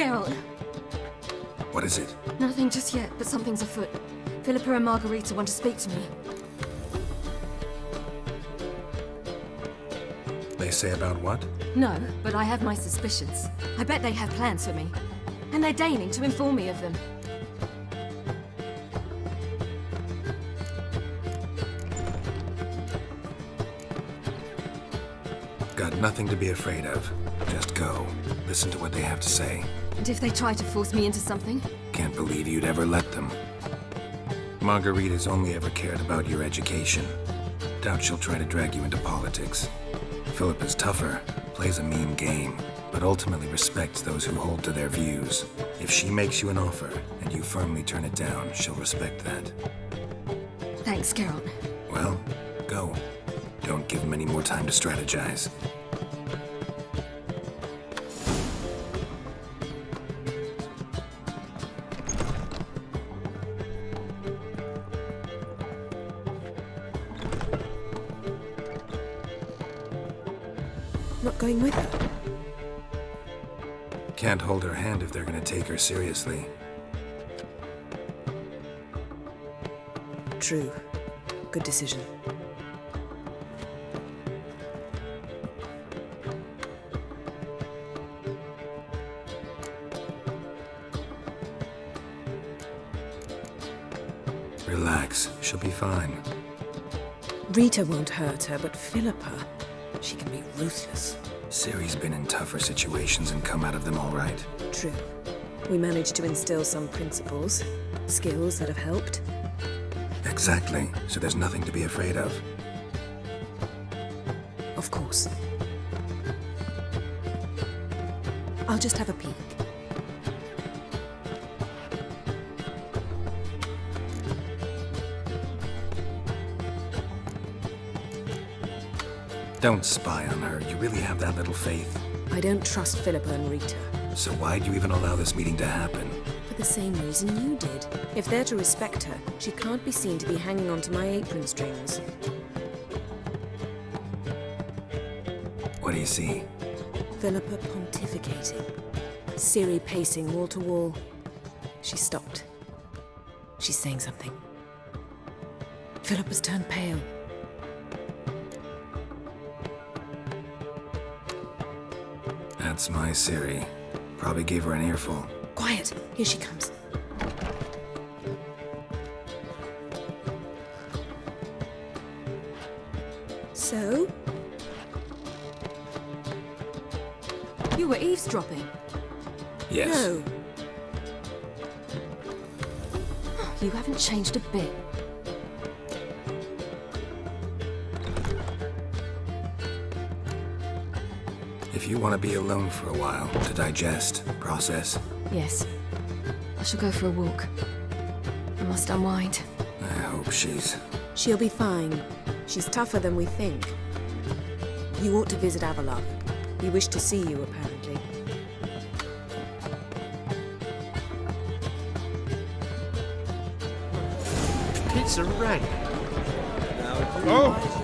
Geralt. What is it? Nothing just yet, but something's afoot. Philippa and Margarita want to speak to me. They say about what? No, but I have my suspicions. I bet they have plans for me. And they're deigning to inform me of them. Got nothing to be afraid of. Just go. Listen to what they have to say. And if they try to force me into something? Can't believe you'd ever let them. Margarita's only ever cared about your education. Doubt she'll try to drag you into politics. Philippa's tougher, plays a mean game, but ultimately respects those who hold to their views. If she makes you an offer, and you firmly turn it down, she'll respect that. Thanks, Geralt. Well, go. Don't give them any more time to strategize. Not going with her? Can't hold her hand if they're gonna take her seriously. True. Good decision. Relax, she'll be fine. Rita won't hurt her, but Philippa, she can be ruthless. Ciri's been in tougher situations and come out of them all right. True. We managed to instill some principles, skills that have helped. Exactly, so there's nothing to be afraid of. Of course. I'll just have a peek. Don't spy on her. You really have that little faith. I don't trust Philippa and Rita. So why'd you even allow this meeting to happen? For the same reason you did. If they're to respect her, she can't be seen to be hanging onto my apron strings. What do you see? Philippa pontificating. Ciri pacing wall to wall. She stopped. She's saying something. Philippa's turned pale. That's my Ciri. Probably gave her an earful. Quiet! Here she comes. So? You were eavesdropping. Yes. No. You haven't changed a bit. If you want to be alone for a while, to digest, process. Yes. I shall go for a walk. I must unwind. I hope she's... She'll be fine. She's tougher than we think. You ought to visit Avalok. He wished to see you, apparently. Pizza rank. Oh!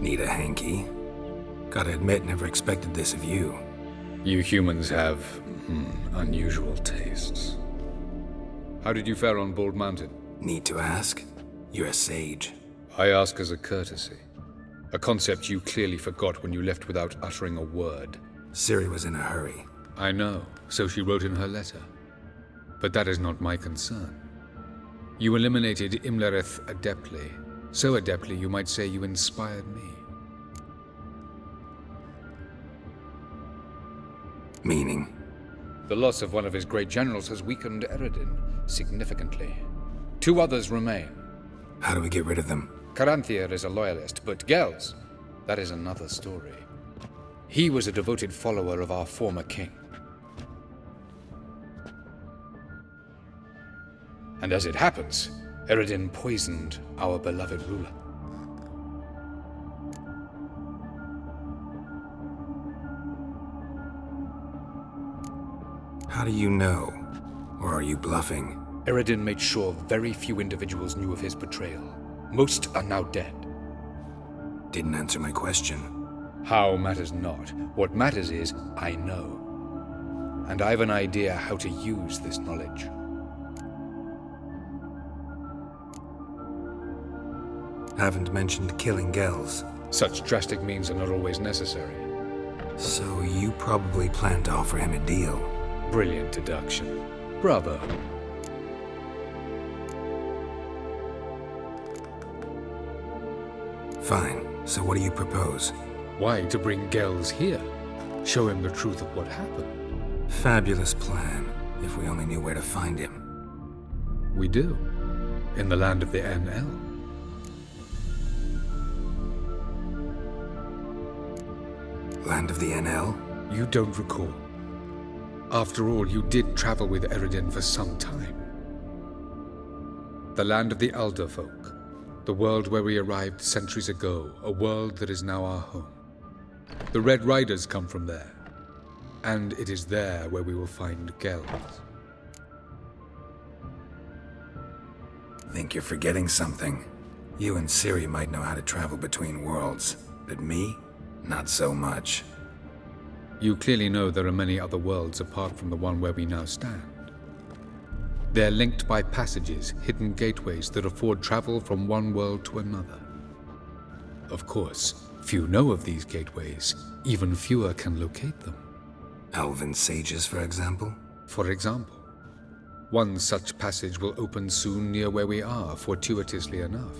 Need a hanky? Gotta admit, never expected this of you. You humans have unusual tastes. How did you fare on Bald Mountain? Need to ask? You're a sage. I ask as a courtesy. A concept you clearly forgot when you left without uttering a word. Ciri was in a hurry. I know, so she wrote in her letter. But that is not my concern. You eliminated Imlerith adeptly. So adeptly you might say you inspired me. Meaning? The loss of one of his great generals has weakened Eredin significantly. 2 others remain. How do we get rid of them? Caranthir is a loyalist, but Gels, that is another story. He was a devoted follower of our former king. And as it happens, Eredin poisoned our beloved ruler. How do you know? Or are you bluffing? Eredin made sure very few individuals knew of his betrayal. Most are now dead. Didn't answer my question. How matters not. What matters is, I know. And I've an idea how to use this knowledge. Haven't mentioned killing Gels. Such drastic means are not always necessary. So you probably plan to offer him a deal. Brilliant deduction. Bravo. Fine. So what do you propose? Why, to bring Gels here? Show him the truth of what happened. Fabulous plan, if we only knew where to find him. We do. In the land of the NL. Land of the NL? You don't recall. After all, you did travel with Eredin for some time. The land of the Elder Folk. The world where we arrived centuries ago. A world that is now our home. The Red Riders come from there. And it is there where we will find Gels. Think you're forgetting something. You and Ciri might know how to travel between worlds, but me? Not so much. You clearly know there are many other worlds apart from the one where we now stand. They're linked by passages, hidden gateways that afford travel from one world to another. Of course, few know of these gateways. Even fewer can locate them. Elven sages, for example? For example. One such passage will open soon near where we are, fortuitously enough.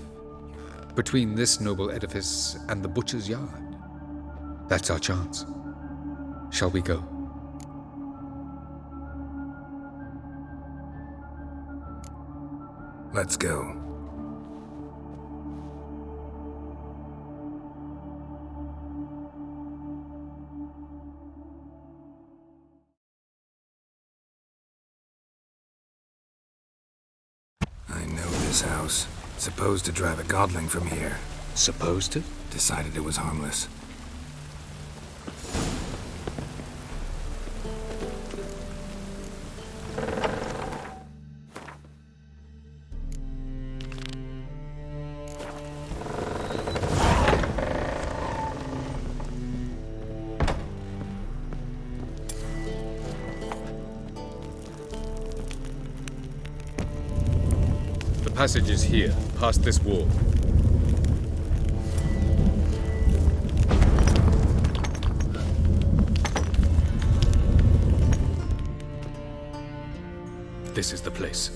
Between this noble edifice and the butcher's yard. That's our chance. Shall we go? Let's go. I know this house. Supposed to drive a godling from here. Supposed to? Decided it was harmless. The passage is here, past this wall. This is the place.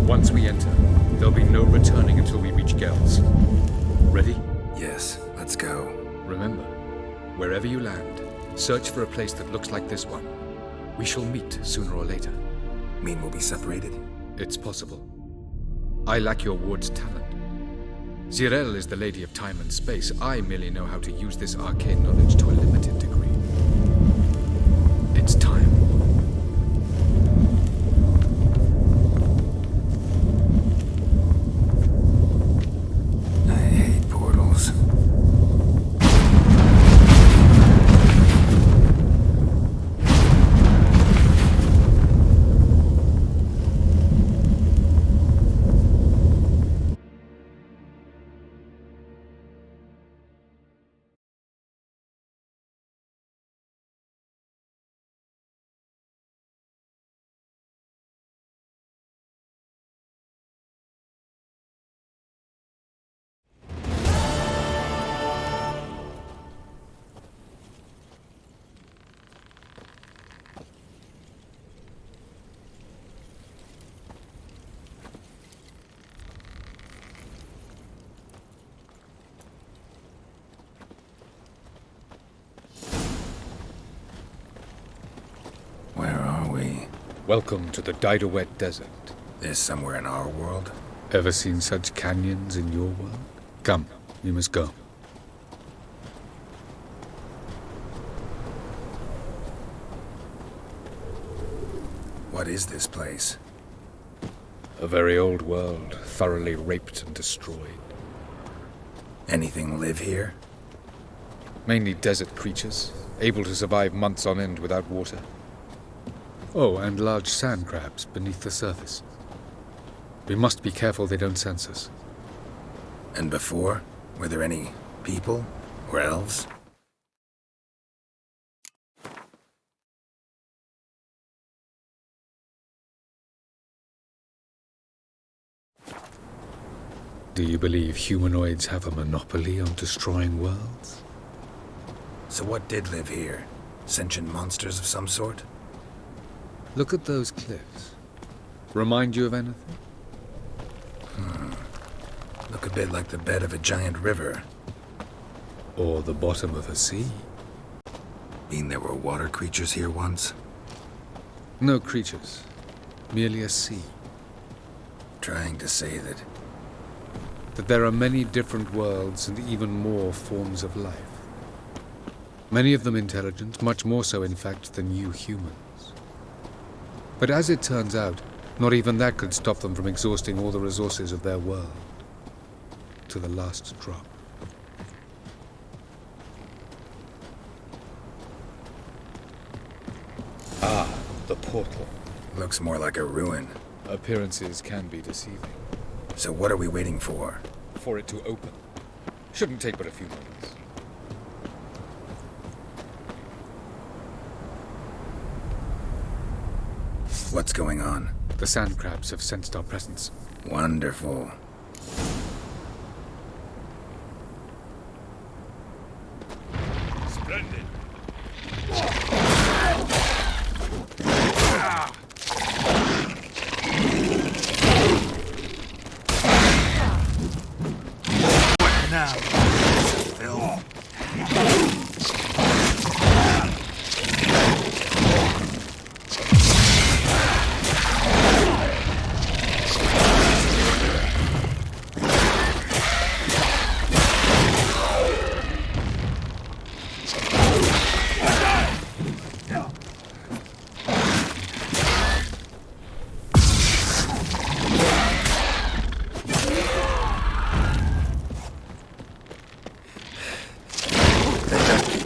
Once we enter, there'll be no returning until we reach Gels. Ready? Yes, let's go. Remember, wherever you land, search for a place that looks like this one. We shall meet sooner or later. Mean we'll be separated? It's possible. I lack your ward's talent. Zirel is the lady of time and space. I merely know how to use this arcane knowledge to a limited degree. It's time. I hate portals. Welcome to the Didowet Desert. This somewhere in our world? Ever seen such canyons in your world? Come, we must go. What is this place? A very old world, thoroughly raped and destroyed. Anything live here? Mainly desert creatures, able to survive months on end without water. Oh, and large sand crabs beneath the surface. We must be careful they don't sense us. And before? Were there any people? Or elves? Do you believe humanoids have a monopoly on destroying worlds? So what did live here? Sentient monsters of some sort? Look at those cliffs. Remind you of anything? Look a bit like the bed of a giant river. Or the bottom of a sea? Mean there were water creatures here once? No creatures. Merely a sea. Trying to say that There are many different worlds and even more forms of life. Many of them intelligent, much more so in fact than you humans. But as it turns out, not even that could stop them from exhausting all the resources of their world. To the last drop. Ah, the portal. looks more like a ruin. Appearances can be deceiving. So what are we waiting for? For it to open. Shouldn't take but a few moments. What's going on? The sand crabs have sensed our presence. Wonderful. Splendid. What now? Phil.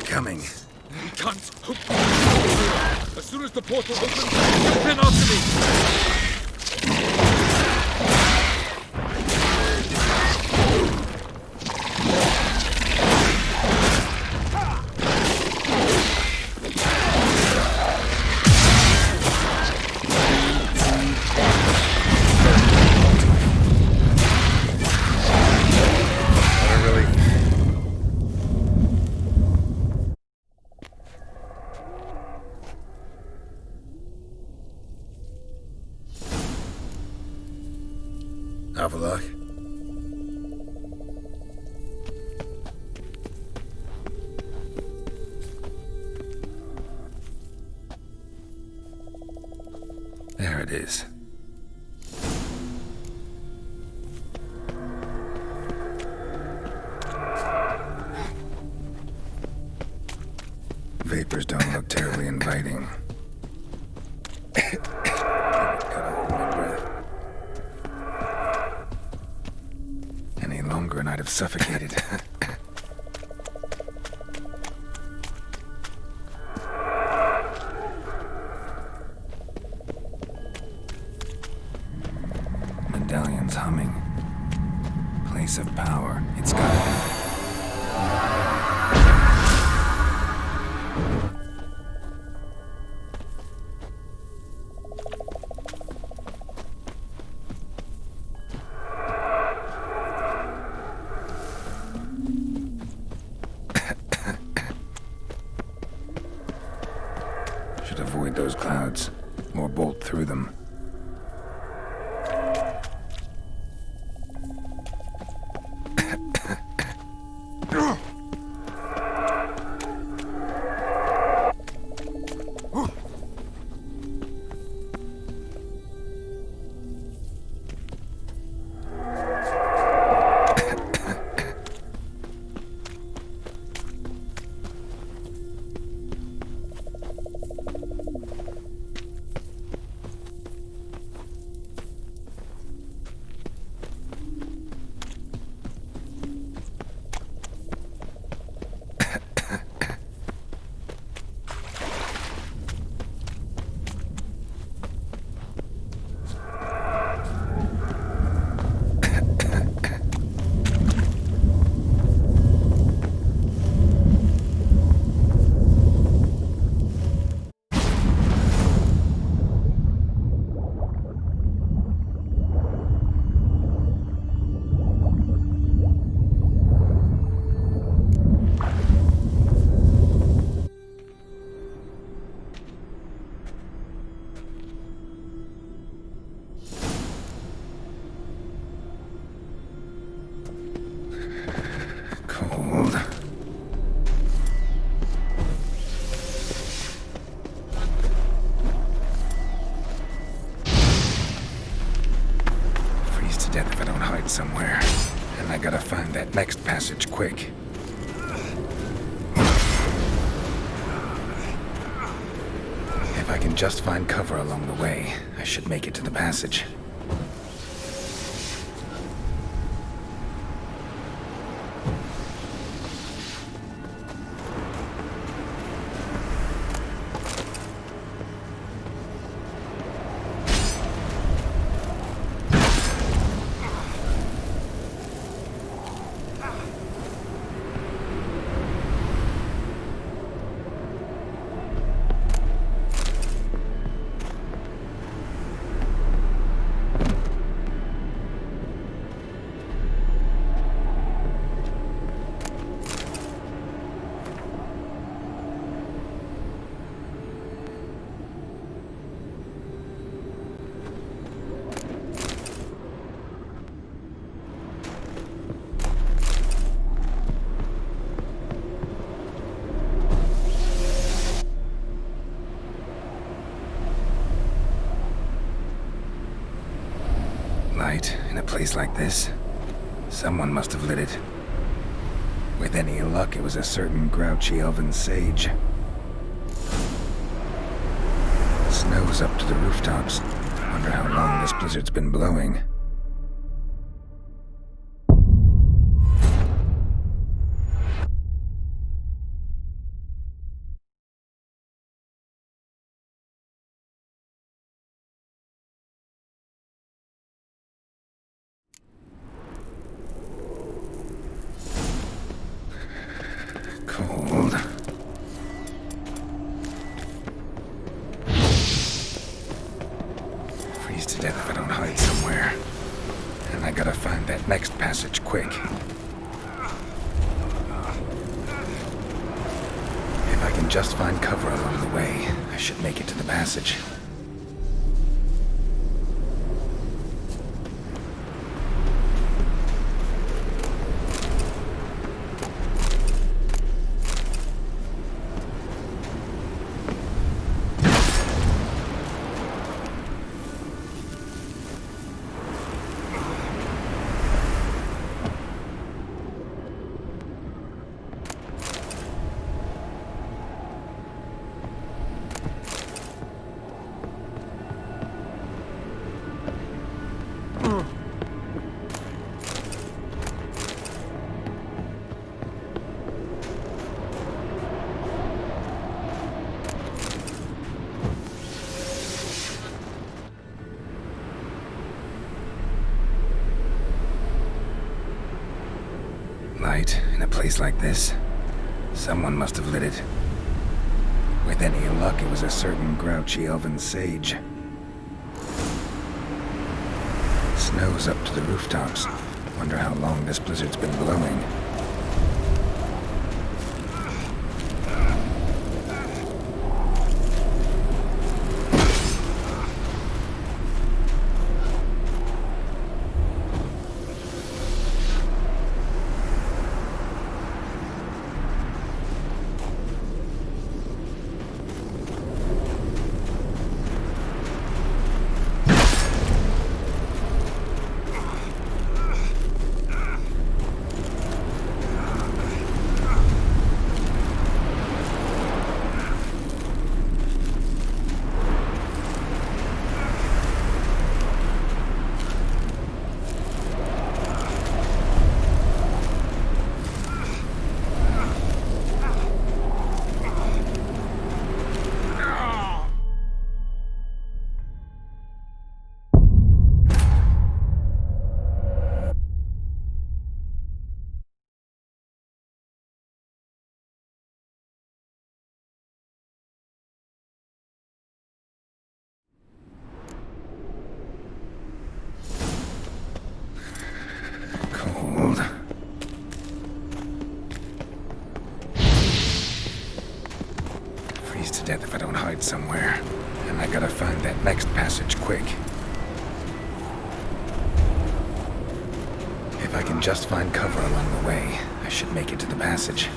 Coming. Can't hope. As soon as the portal opens, jump in after me. Avalok? There it is. Vapors don't look terribly inviting. Cut off my breath. Any longer and I'd have suffocated. Medallion's humming. Place of power. It's gotta be. Should avoid those clouds, or bolt through them. somewhere, and I gotta find that next passage quick. If I can just find cover along the way, I should make it to the passage. Light in a place like this? Someone must have lit it. With any luck, it was a certain grouchy elven sage. Snow's up to the rooftops. Wonder how long this blizzard's been blowing. Cold. Freeze to death if I don't hide somewhere. And I gotta find that next passage quick. If I can just find cover along the way, I should make it to the passage. Light in a place like this? Someone must have lit it. With any luck, it was a certain grouchy elven sage. Snow's up to the rooftops. Wonder how long this blizzard's been blowing. To death if I don't hide somewhere. And I gotta find that next passage quick. If I can just find cover along the way, I should make it to the passage.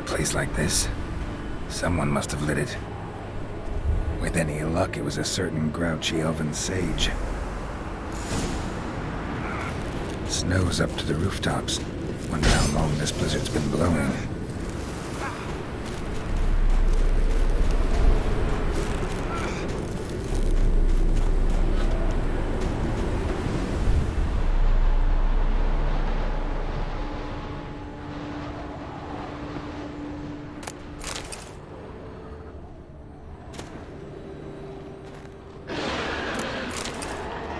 place like this? Someone must have lit it. With any luck, it was a certain grouchy elven sage. Snow's up to the rooftops. Wonder how long this blizzard's been blowing.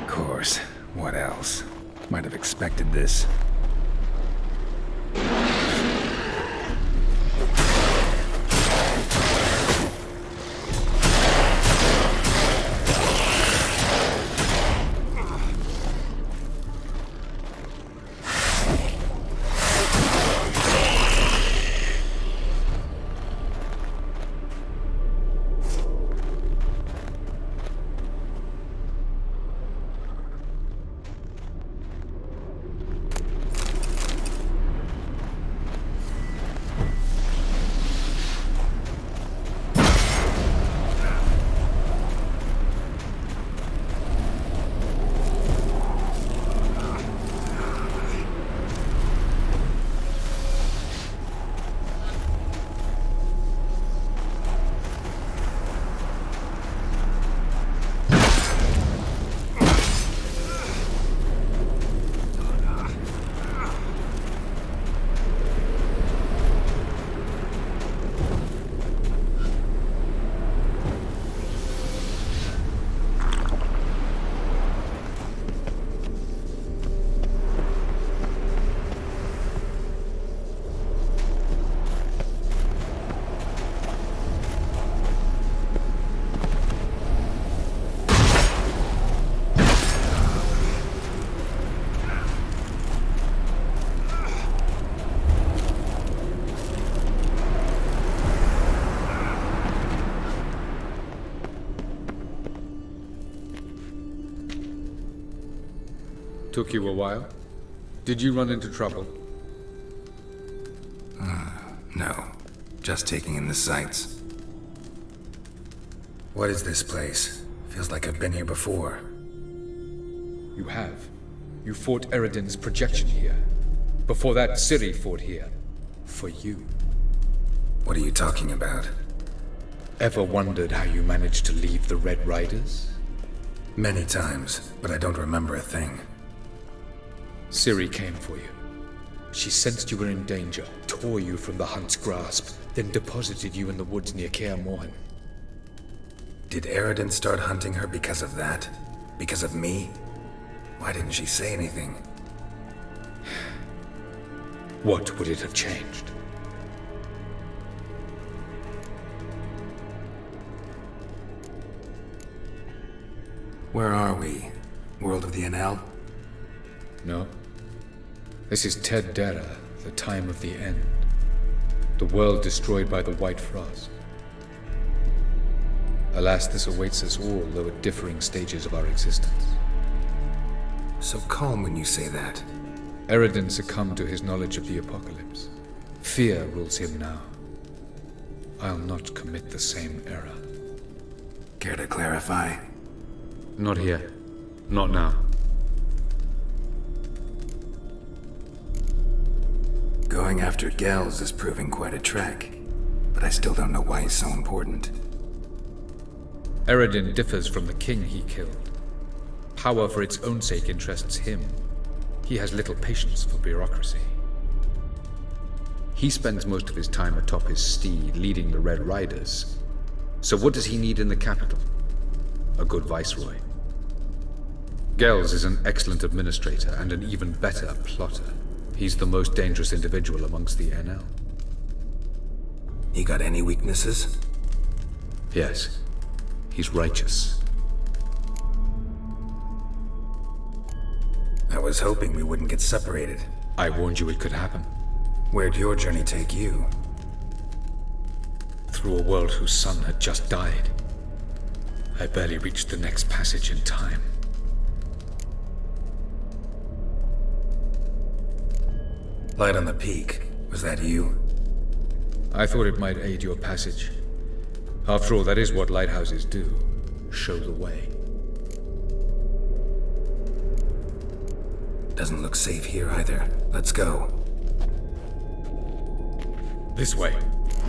Of course. What else? Might have expected this. Took you a while? Did you run into trouble? No. Just taking in the sights. What is this place? Feels like I've been here before. You have. You fought Eredin's projection here. Before that, Ciri fought here. For you. What are you talking about? Ever wondered how you managed to leave the Red Riders? Many times, but I don't remember a thing. Ciri came for you. She sensed you were in danger, tore you from the Hunt's grasp, then deposited you in the woods near Kaer Morhen. Did Eredin start hunting her because of that? Because of me? Why didn't she say anything? What would it have changed? Where are we? World of the NL? No. This is Ted Dera, the time of the end. The world destroyed by the White Frost. Alas, this awaits us all, though at differing stages of our existence. So calm when you say that. Eredin succumbed to his knowledge of the apocalypse. Fear rules him now. I'll not commit the same error. Care to clarify? Not here. Not now. Going after Gels is proving quite a trek, but I still don't know why he's so important. Eredin differs from the king he killed. Power for its own sake interests him. He has little patience for bureaucracy. He spends most of his time atop his steed, leading the Red Riders. So what does he need in the capital? A good viceroy. Gels is an excellent administrator and an even better plotter. He's the most dangerous individual amongst the NL. He got any weaknesses? Yes. He's righteous. I was hoping we wouldn't get separated. I warned you it could happen. Where'd your journey take you? Through a world whose sun had just died. I barely reached the next passage in time. Light on the peak. Was that you? I thought it might aid your passage. After all, that is what lighthouses do. Show the way. Doesn't look safe here either. Let's go. This way.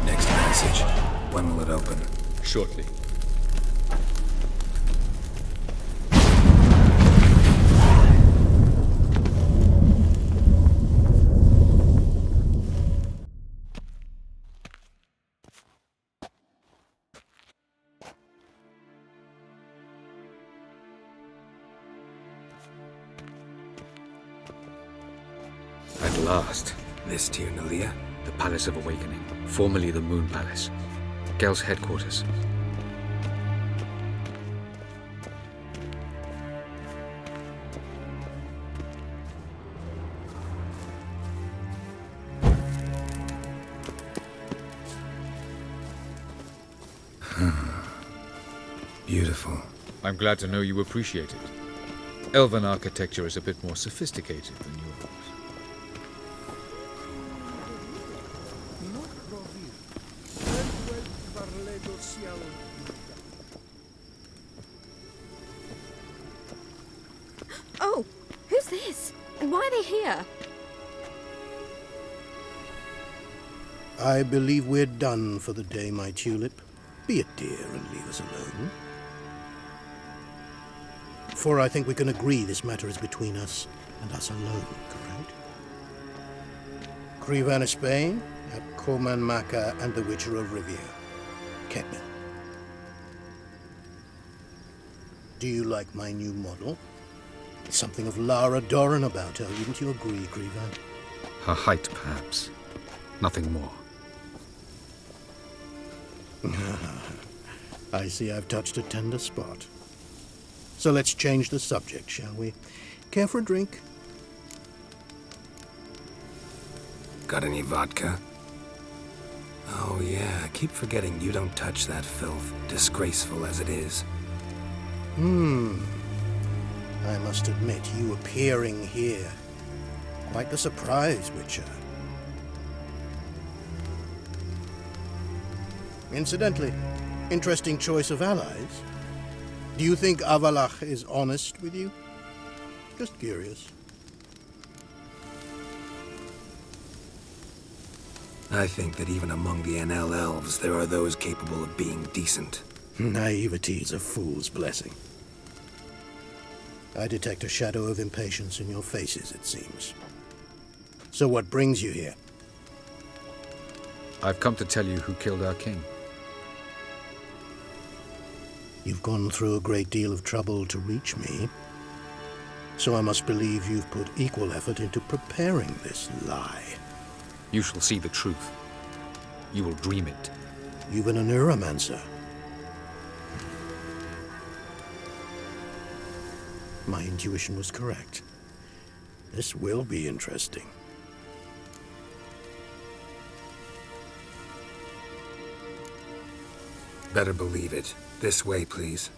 Next passage. When will it open? Shortly. At last. This Tirnalia? The Palace of Awakening, formerly the Moon Palace. Gel's headquarters. Beautiful. I'm glad to know you appreciate it. Elven architecture is a bit more sophisticated than yours. Oh, who's this? And why are they here? I believe we're done for the day, my tulip. Be a dear and leave us alone. For I think we can agree this matter is between us and us alone, correct? Krivan Spain, at Koman Maka and the Witcher of Rivia. Ketman. Do you like my new model? Something of Lara Doran about her, wouldn't you agree, Krivan? Her height, perhaps. Nothing more. I see I've touched a tender spot. So let's change the subject, shall we? Care for a drink? Got any vodka? Oh yeah, I keep forgetting you don't touch that filth, disgraceful as it is. I must admit, you appearing here. Quite the surprise, Witcher. Incidentally, interesting choice of allies. Do you think Avalach is honest with you? Just curious. I think that even among the NL elves, there are those capable of being decent. Naivety is a fool's blessing. I detect a shadow of impatience in your faces, it seems. So what brings you here? I've come to tell you who killed our king. You've gone through a great deal of trouble to reach me. So I must believe you've put equal effort into preparing this lie. You shall see the truth. You will dream it. You've been a neuromancer. My intuition was correct. This will be interesting. Better believe it. This way, please.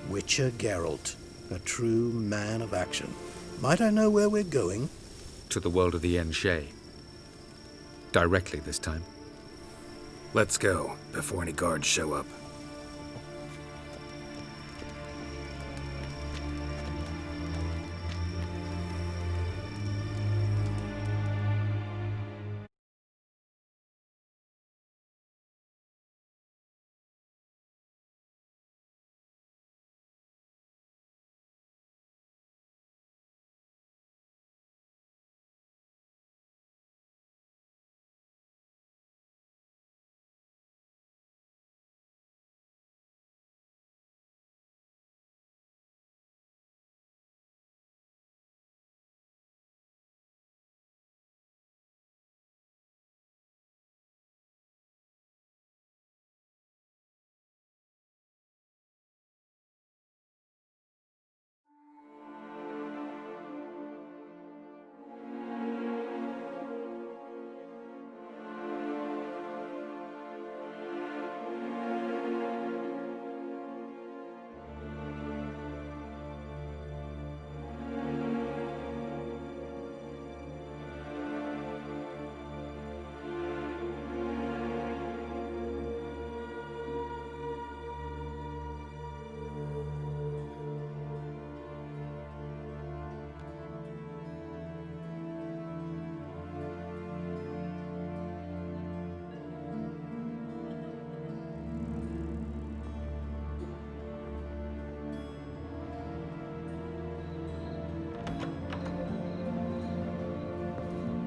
Witcher Geralt, a true man of action. Might I know where we're going? To the world of the Enshe. Directly this time. Let's go, before any guards show up.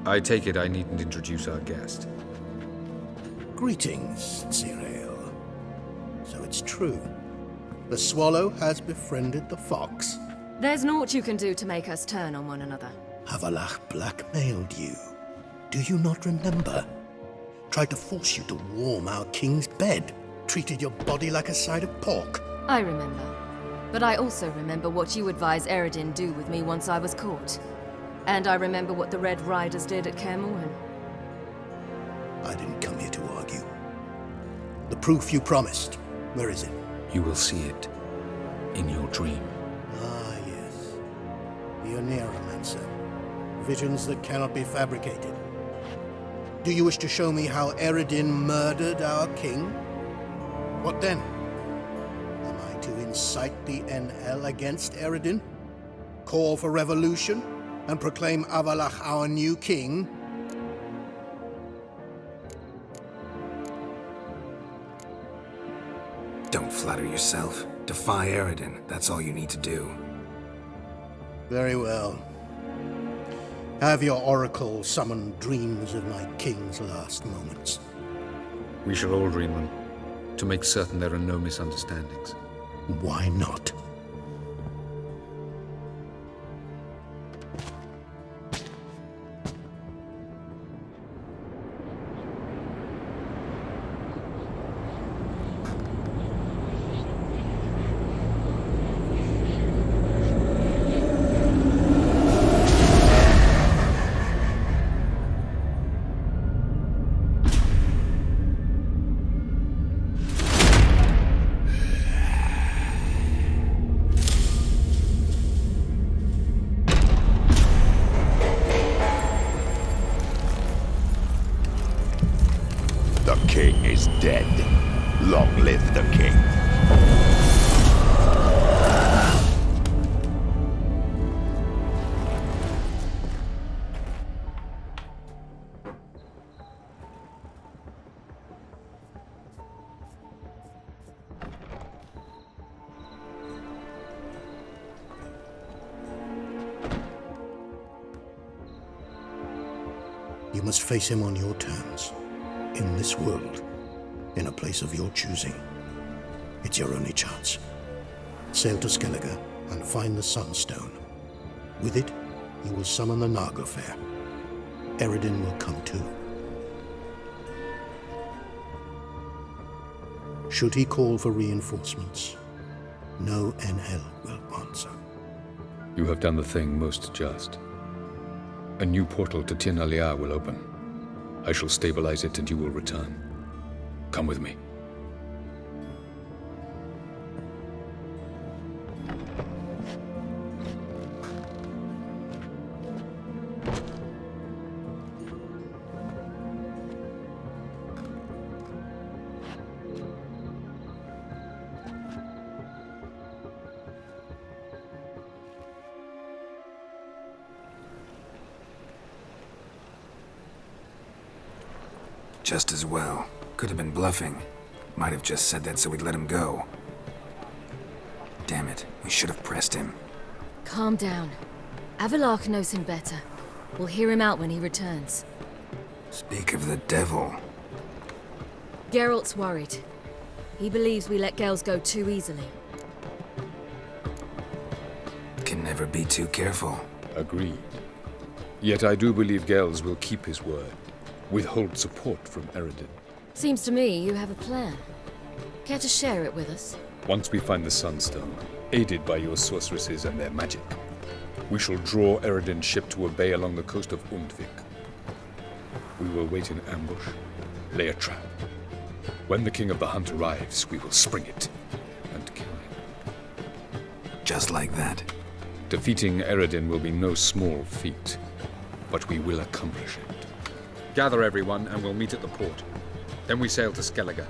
I take it I needn't introduce our guest. Greetings, Cyril. So it's true. The swallow has befriended the fox. There's naught you can do to make us turn on one another. Havelach blackmailed you. Do you not remember? Tried to force you to warm our king's bed. Treated your body like a side of pork. I remember. But I also remember what you advised Eredin do with me once I was caught. And I remember what the Red Riders did at Kaer Morhen. I didn't come here to argue. The proof you promised, where is it? You will see it in your dream. Ah, yes. The Oneiromancer. Visions that cannot be fabricated. Do you wish to show me how Eredin murdered our king? What then? Am I to incite the NL against Eredin? Call for revolution? And proclaim Avalach our new king? Don't flatter yourself. Defy Eredin. That's all you need to do. Very well. Have your oracle summon dreams of my king's last moments. We shall all dream them, to make certain there are no misunderstandings. Why not? The king is dead. Long live the king. You must face him on your terms. In this world, in a place of your choosing. It's your only chance. Sail to Skellige and find the Sunstone. With it, you will summon the Naga Fair. Eredin will come too. Should he call for reinforcements, no NL will answer. You have done the thing most just. A new portal to Tir na Liar will open. I shall stabilize it and you will return. Come with me. Just as well. Could have been bluffing. Might have just said that so we'd let him go. Damn it, we should have pressed him. Calm down. Avalach knows him better. We'll hear him out when he returns. Speak of the devil. Geralt's worried. He believes we let Gels go too easily. Can never be too careful. Agreed. Yet I do believe Gels will keep his word. Withhold support from Eredin. Seems to me you have a plan. Care to share it with us? Once we find the Sunstone, aided by your sorceresses and their magic, we shall draw Eredin's ship to a bay along the coast of Undvik. We will wait in ambush, lay a trap. When the King of the Hunt arrives, we will spring it and kill him. Just like that. Defeating Eredin will be no small feat, but we will accomplish it. Gather everyone, and we'll meet at the port. Then we sail to Skellige.